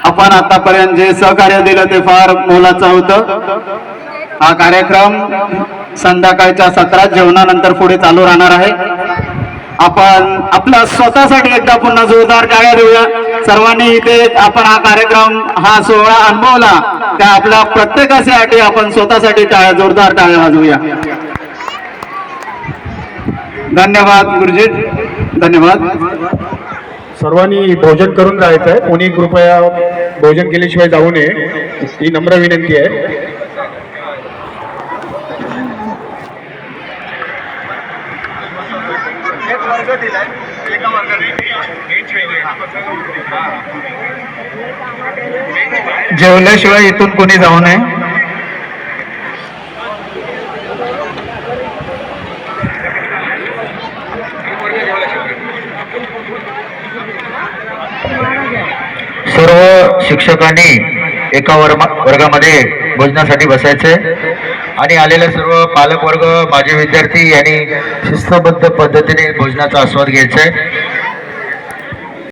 आपण आतापर्यंत जे सहकार्य दिलं ते फार मोलाचं होतं। हा कार्यक्रम संध्याकाळच्या सत्रात जेवणानंतर पुढे चालू राहणार आहे। आपण आपल्या स्वतःसाठी एकदा पुन्हा जोरदार टाळ्या देऊया सर्वांनी। इथे आपण हा कार्यक्रम हा सोहळा अनुभवला त्या आपल्या प्रत्येकासाठी आपण स्वतःसाठी टाळ्या जोरदार टाळ्या वाजवूया। धन्यवाद गुरुजी, धन्यवाद। सर्वांनी भोजन करून जायचं आहे, कोणी कृपया भोजन केल्याशिवाय जाऊ नये ही नम्र विनंती आहे। जेवल्याशिवाय इथून कोणी जाऊ नये। सर्व शिक्षकांनी एका वर्गामध्ये भोजनासाठी बसायचे आणि आलेले सर्व पालक वर्ग, माझे विद्यार्थी यांनी शिस्तबद्ध पद्धतीने भोजनाचा आस्वाद घ्यायचा आहे।